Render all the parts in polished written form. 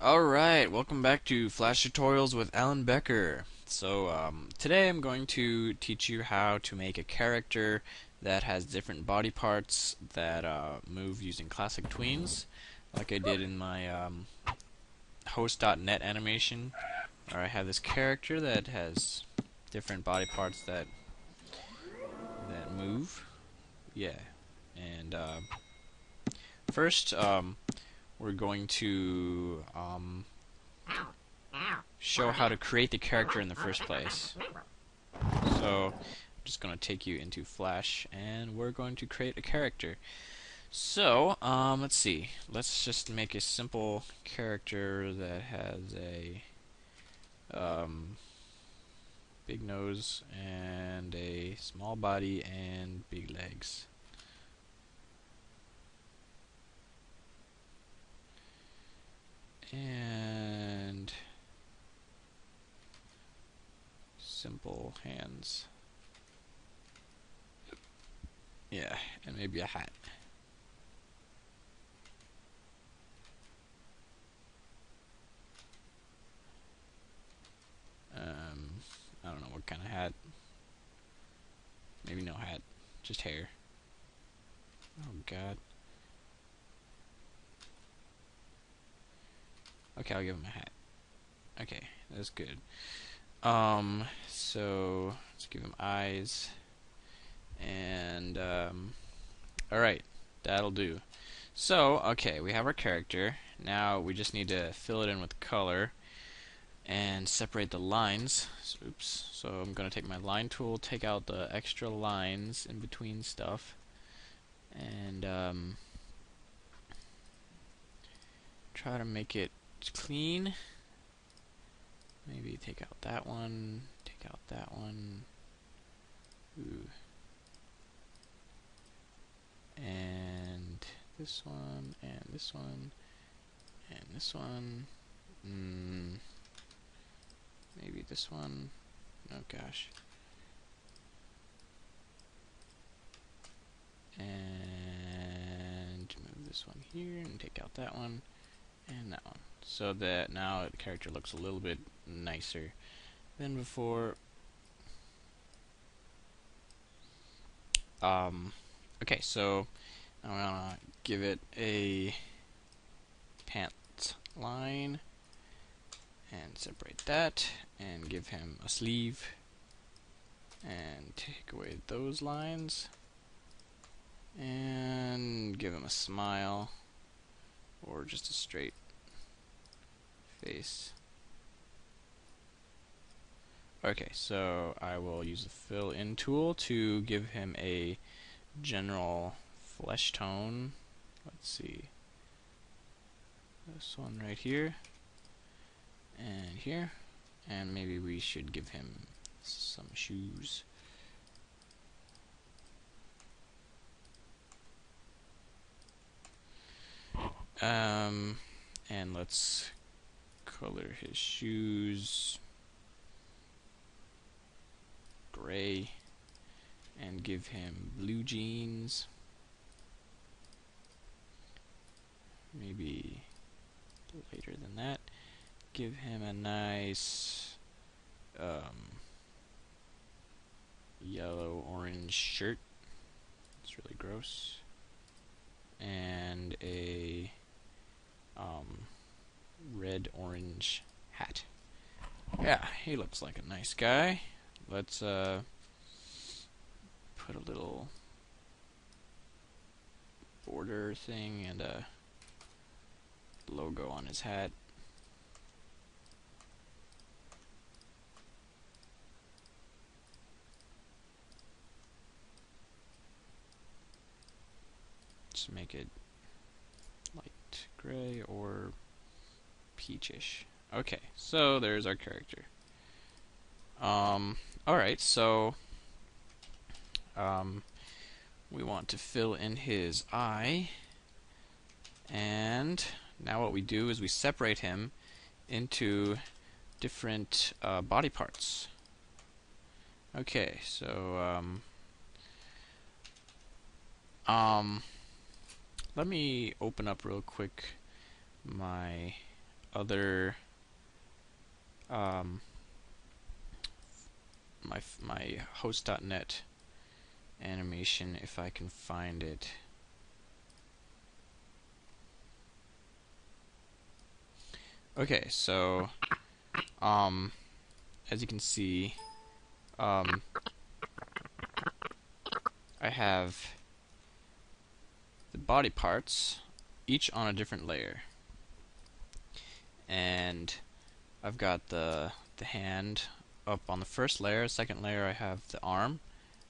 Alright, welcome back to Flash Tutorials with Alan Becker. Today I'm going to teach you how to make a character that has different body parts that move using classic tweens, like I did in my host.net animation, where I have this character that has different body parts that move. Yeah, and first we're going to show how to create the character in the first place. So I'm just going to take you into Flash and we're going to create a character. Let's see. Let's just make a simple character that has a big nose and a small body and big legs. And simple hands. Yeah, and maybe a hat. I don't know what kind of hat. Maybe no hat, just hair. Oh god. Okay, I'll give him a hat. Okay, that's good. So let's give him eyes, and alright, that'll do. So, okay, we have our character. Now we just need to fill it in with color and separate the lines. Oops. So I'm gonna take my line tool, take out the extra lines in between stuff, and try to make it clean. Maybe take out that one, take out that one. Ooh. And this one, and this one, and this one. Maybe this one. Oh gosh. And move this one here and take out that one and that one. So that now the character looks a little bit nicer than before. Okay, so I'm gonna give it a pants line and separate that and give him a sleeve and take away those lines and give him a smile or just a straight face. Okay, so I will use the fill in tool to give him a general flesh tone. Let's see, this one right here and here, and maybe we should give him some shoes. And let's color his shoes gray and give him blue jeans. Maybe lighter than that. Give him a nice yellow-orange shirt. It's really gross. And a red-orange hat. Yeah, he looks like a nice guy. Let's put a little border thing and a logo on his hat. Just make it light gray or peachish. Okay, so there's our character. Alright, so we want to fill in his eye, and now what we do is we separate him into different body parts. Okay, so let me open up real quick my other my host.net animation if I can find it. Okay, so as you can see, I have the body parts each on a different layer, and I've got the hand up on the first layer. Second layer I have the arm,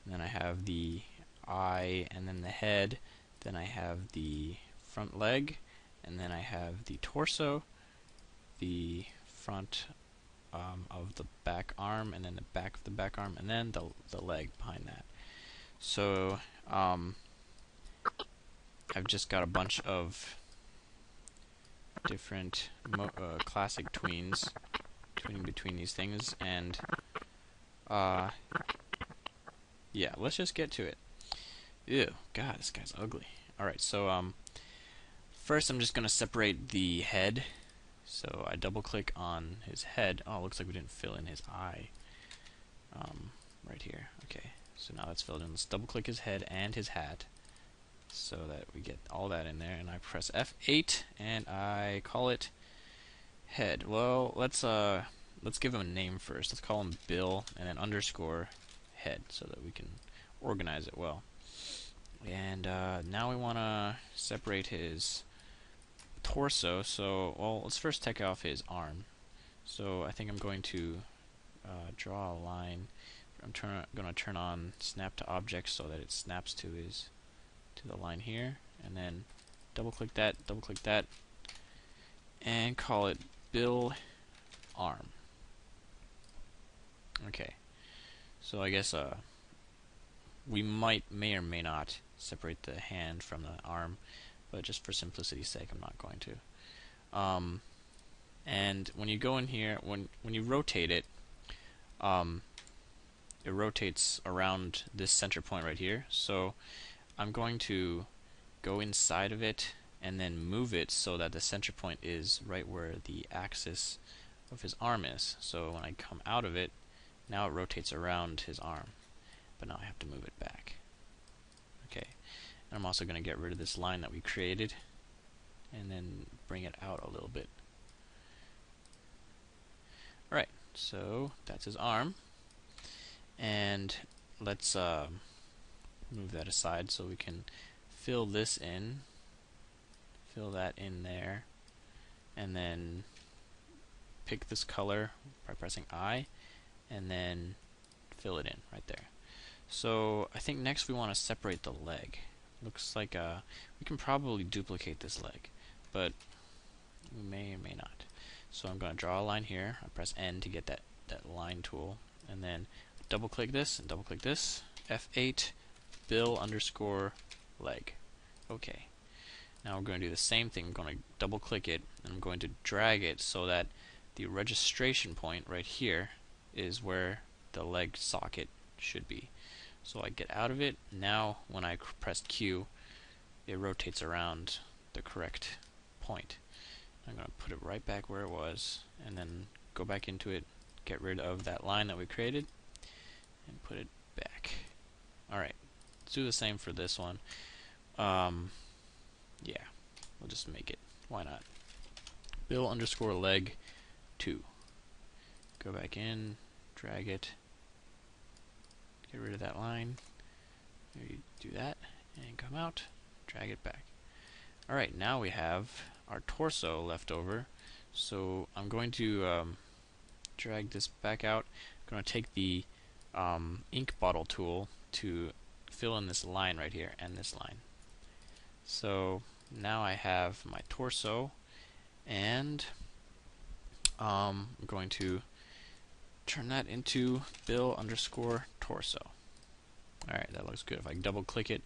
and then I have the eye, and then the head, then I have the front leg, and then I have the torso, the front of the back arm, and then the back of the back arm, and then the leg behind that. So I've just got a bunch of different classic tweens, tweening between these things, and yeah, let's just get to it. Ew, God, this guy's ugly. Alright, so first I'm just going to separate the head. So I double click on his head. Oh, it looks like we didn't fill in his eye right here. Okay, so now that's filled in. Let's double click his head and his hat so that we get all that in there, and I press F8 and I call it head. Well, let's give him a name first. Let's call him Bill, and then underscore head so that we can organize it well. And now we want to separate his torso. So, well, let's first take off his arm. So I think I'm going to draw a line. I'm going to turn on snap to object so that it snaps to the line here, and then double click that, and call it Bill arm. Okay, so I guess we may or may not separate the hand from the arm, but just for simplicity's sake I'm not going to. And when you go in here, when you rotate it, it rotates around this center point right here. So I'm going to go inside of it and then move it so that the center point is right where the axis of his arm is. So when I come out of it, now it rotates around his arm, but now I have to move it back. Okay, and I'm also going to get rid of this line that we created and then bring it out a little bit. Alright, so that's his arm, and let's move that aside so we can fill this in, fill that in there, and then pick this color by pressing I, and then fill it in right there. So I think next we want to separate the leg. Looks like we can probably duplicate this leg, but we may or may not. So I'm going to draw a line here. I press N to get that line tool, and then double click this and double click this, F8, Bill underscore leg. Okay. Now we're going to do the same thing. I'm going to double click it, and I'm going to drag it so that the registration point right here is where the leg socket should be. So I get out of it. Now when I press Q, it rotates around the correct point. I'm going to put it right back where it was, and then go back into it, get rid of that line that we created, and put it back. Alright, let's do the same for this one. Yeah, we'll just make it. Why not? Bill underscore leg 2. Go back in, drag it, get rid of that line. Maybe do that, and come out, drag it back. Alright, now we have our torso left over. So I'm going to drag this back out. I'm going to take the ink bottle tool to fill in this line right here and this line. So now I have my torso, and I'm going to turn that into Bill underscore torso. Alright, that looks good. If I double click it,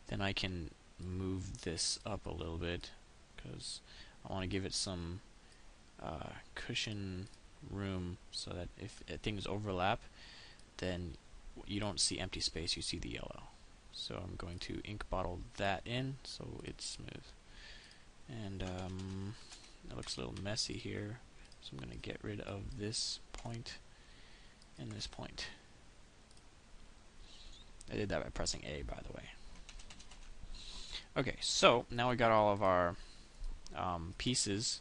then I can move this up a little bit because I want to give it some cushion room so that if things overlap, then you don't see empty space, you see the yellow. So I'm going to ink bottle that in so it's smooth. And it looks a little messy here, so I'm going to get rid of this point and this point. I did that by pressing A, by the way. Okay, so now we got all of our pieces.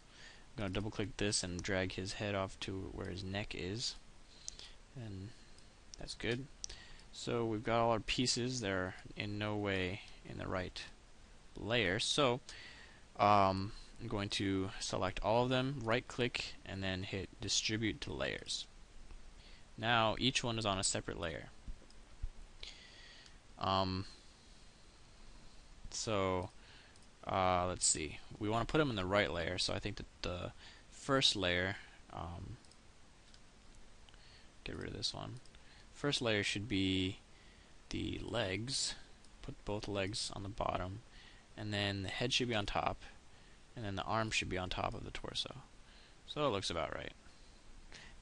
I'm going to double click this and drag his head off to where his neck is, and that's good. So we've got all our pieces. They're in no way in the right layer, so I'm going to select all of them, right click, and then hit distribute to layers. Now each one is on a separate layer. Let's see, we want to put them in the right layer, so I think that the first layer, get rid of this one. First layer should be the legs. Put both legs on the bottom, and then the head should be on top, and then the arm should be on top of the torso. So it looks about right.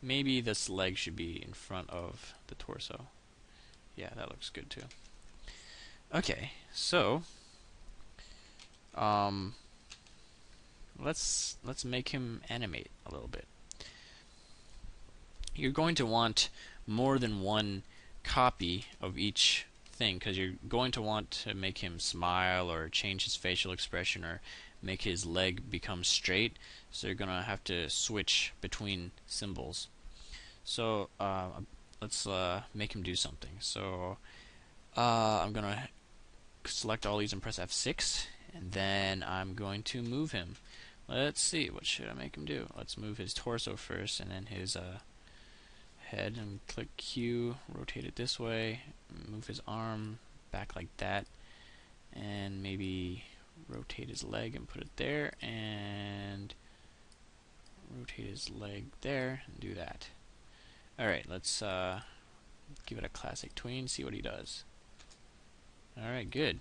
Maybe this leg should be in front of the torso. Yeah, that looks good too. Okay, so let's make him animate a little bit. You're going to want more than one copy of each thing, because you're going to want to make him smile or change his facial expression or make his leg become straight, so you're going to have to switch between symbols. So let's make him do something. So I'm going to select all these and press F6, and then I'm going to move him. Let's see, what should I make him do? Let's move his torso first, and then his head, and click Q, rotate it this way, move his arm back like that, and maybe rotate his leg and put it there, and rotate his leg there, and do that. Alright, let's give it a classic tween, see what he does. Alright, good.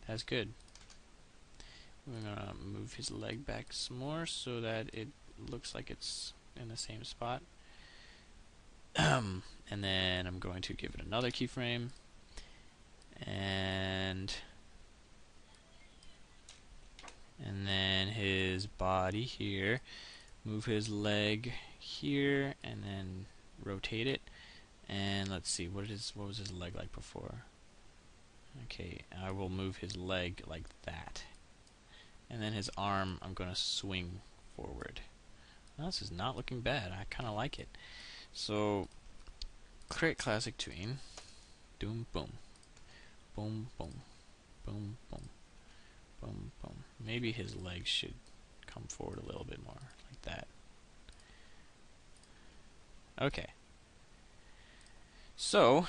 That's good. We're going to move his leg back some more so that it looks like it's in the same spot. And then I'm going to give it another keyframe. And then his body here. Move his leg here and then rotate it. And let's see, what was his leg like before? Okay, I will move his leg like that. And then his arm, I'm going to swing forward. Well, this is not looking bad. I kind of like it. So, create classic tween. Doom, boom. Boom, boom. Boom, boom. Boom, boom. Maybe his legs should come forward a little bit more, like that. Okay. So,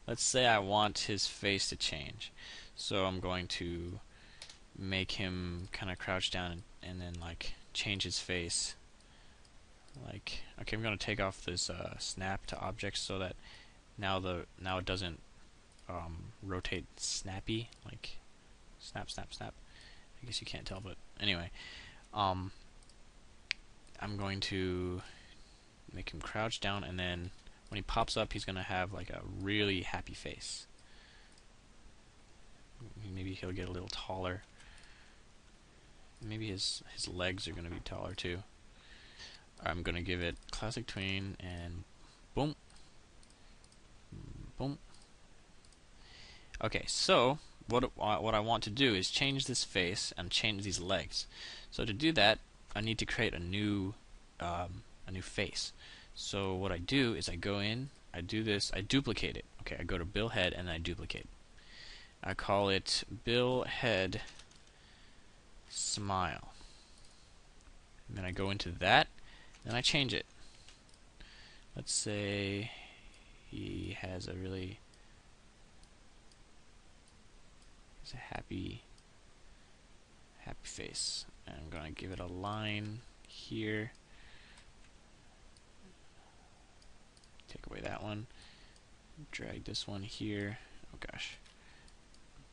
let's say I want his face to change. So I'm going to make him kind of crouch down and then like change his face. Like, okay, I'm going to take off this snap to object so that now it doesn't rotate snappy, like snap, snap, snap. I guess you can't tell, but anyway, I'm going to make him crouch down, and then when he pops up, he's going to have like a really happy face. Maybe he'll get a little taller. Maybe his legs are going to be taller too. I'm going to give it classic tween and boom, boom. Okay, so what I want to do is change this face and change these legs. So to do that, I need to create a new face. So what I do is I go in, I do this, I duplicate it. Okay, I go to Bill Head and then I duplicate. I call it Bill Head Smile. And then I go into that, and I change it. Let's say he has a happy face. And I'm going to give it a line here. Take away that one. Drag this one here. Oh gosh.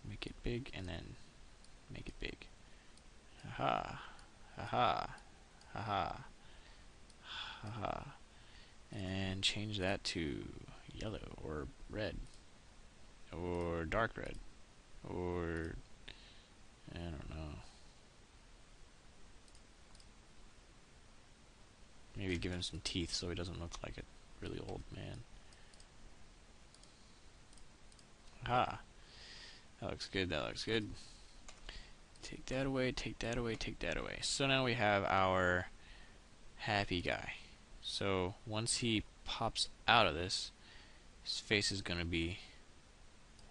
Make it big and then make it big. Haha. Haha. Haha. Haha. And change that to yellow or red or dark red. maybe give him some teeth so he doesn't look like a really old man. Ah, that looks good, that looks good. Take that away, take that away, take that away. So now we have our happy guy. So once he pops out of this, his face is going to be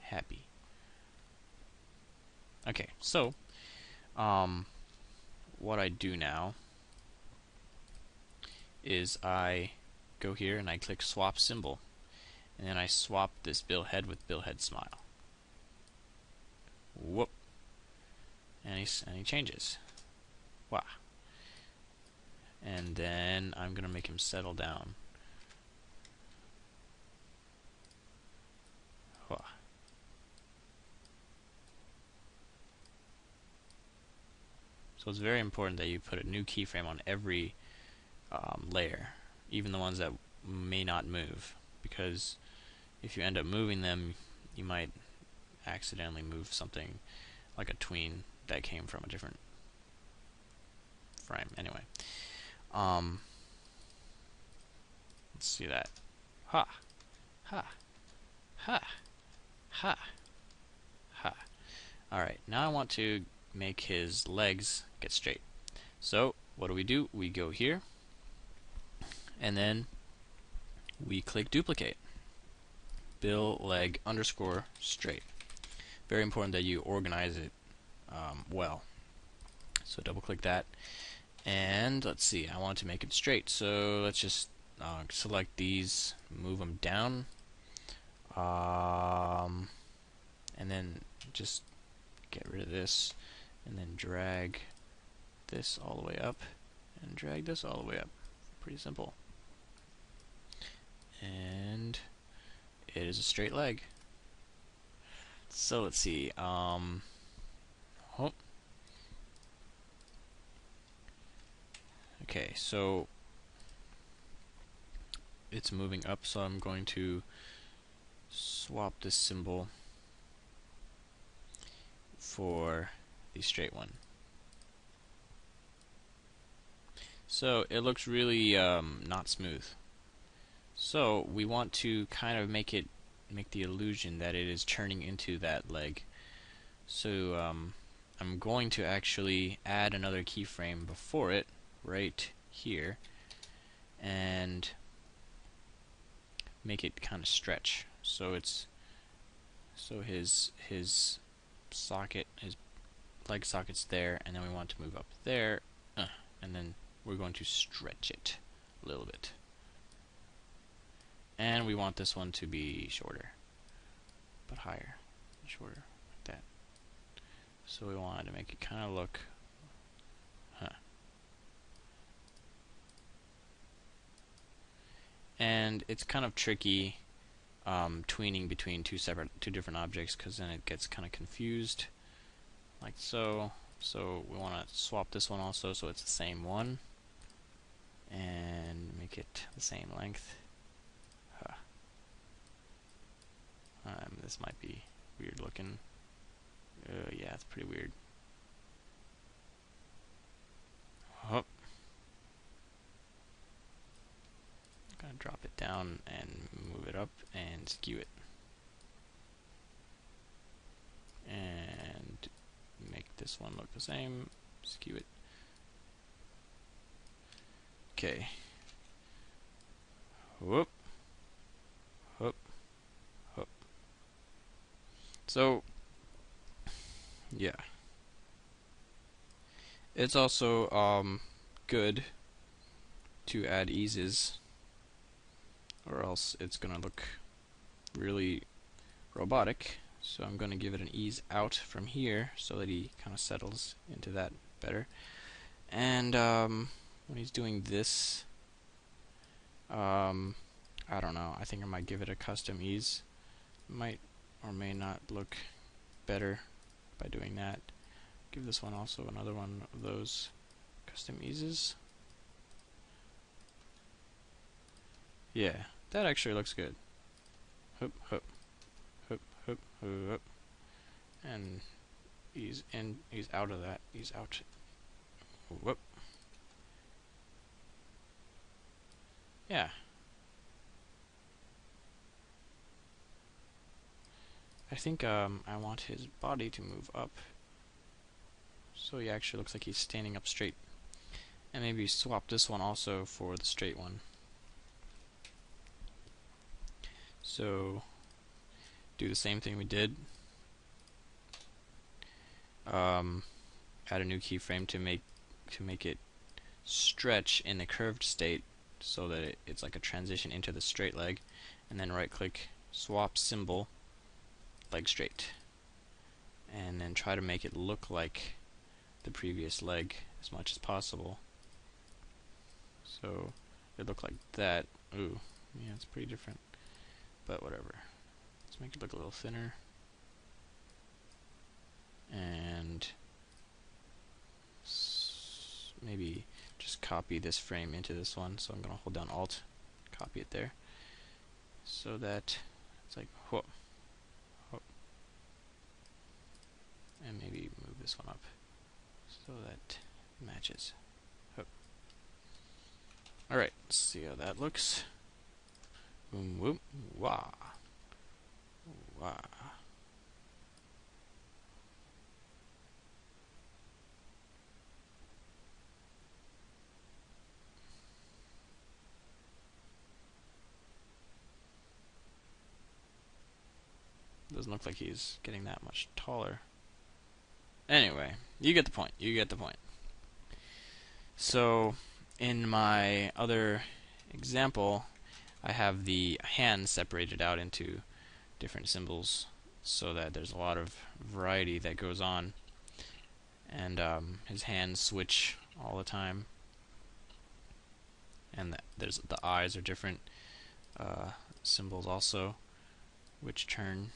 happy. Okay, so what I do now is I go here and I click swap symbol, and then I swap this Bill head with Bill head smile. Whoop, and he changes. Wow. And then I'm gonna make him settle down. Wow. So it's very important that you put a new keyframe on every layer, even the ones that may not move, because if you end up moving them, you might accidentally move something like a tween that came from a different frame. Anyway, let's see that. Ha, ha, ha, ha, ha. Alright, now I want to make his legs get straight. So what do? We go here, and then we click duplicate. Bill leg underscore straight. Very important that you organize it well. So double click that, and let's see, I want to make it straight, so let's just select these, move them down, and then just get rid of this, and then drag this all the way up, and drag this all the way up. Pretty simple. And it is a straight leg. So let's see. Okay, so it's moving up, so I'm going to swap this symbol for the straight one. So it looks really not smooth. So we want to kind of make the illusion that it is turning into that leg. So I'm going to actually add another keyframe before it, right here, and make it kind of stretch. So his socket, his leg socket's there, and then we want to move up there, and then we're going to stretch it a little bit. And we want this one to be shorter, but higher, shorter, like that. So we wanted to make it kind of look, and it's kind of tricky tweening between two different objects, because then it gets kind of confused, like so. So we want to swap this one also, so it's the same one, and make it the same length. This might be weird looking. Yeah, it's pretty weird. Oh. Gonna drop it down and move it up and skew it. And make this one look the same, skew it. Okay. Whoop. Whoop. Whoop. So, yeah. It's also good to add eases, or else it's gonna look really robotic. So I'm gonna give it an ease out from here so that he kind of settles into that better. And when he's doing this, I don't know, I think I might give it a custom ease. Might or may not look better by doing that. Give this one also another one of those custom eases. Yeah, that actually looks good. Hoop, hoop, hoop, hoop, hoop, and he's out of that. He's out. Whoop. Yeah. I think I want his body to move up so he actually looks like he's standing up straight. And maybe swap this one also for the straight one. So do the same thing we did. Add a new keyframe to make it stretch in the curved state so that it's like a transition into the straight leg, and then right click, swap symbol, leg straight, and then try to make it look like the previous leg as much as possible. So it looked like that. Ooh, yeah, it's pretty different, but whatever. Let's make it look a little thinner, and maybe just copy this frame into this one. So I'm going to hold down Alt, copy it there, so that it's like whoop, whoop, and maybe move this one up so that it matches. Whoop. All right, let's see how that looks. Boom, whoop, wah, wah. Doesn't look like he's getting that much taller. Anyway, you get the point. You get the point. So, in my other example, I have the hand separated out into different symbols so that there's a lot of variety that goes on. And his hands switch all the time. And there's the eyes are different symbols also, which turn.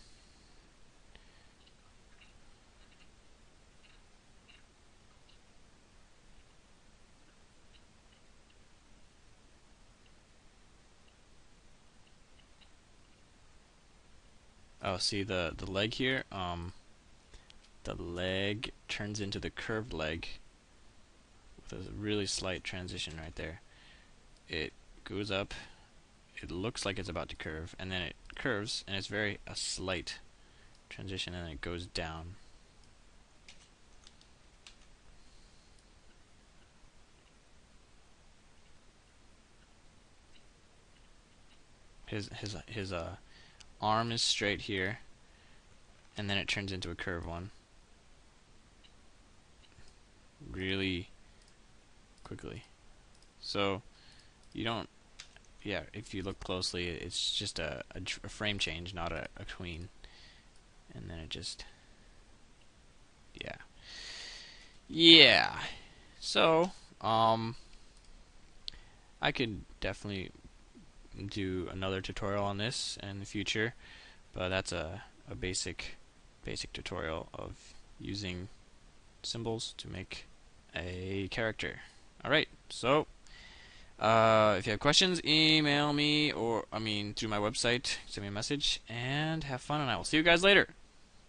Oh, see the leg here? The leg turns into the curved leg with a really slight transition right there. It goes up, it looks like it's about to curve, and then it curves, and it's a slight transition, and then it goes down. His arm is straight here, and then it turns into a curved one really quickly. So you don't, yeah, if you look closely, it's just a frame change, not a tween. And then it just, yeah. Yeah. So, I could definitely do another tutorial on this in the future, but that's a basic tutorial of using symbols to make a character. Alright, so if you have questions, email me, or through my website, send me a message, and have fun, and I will see you guys later.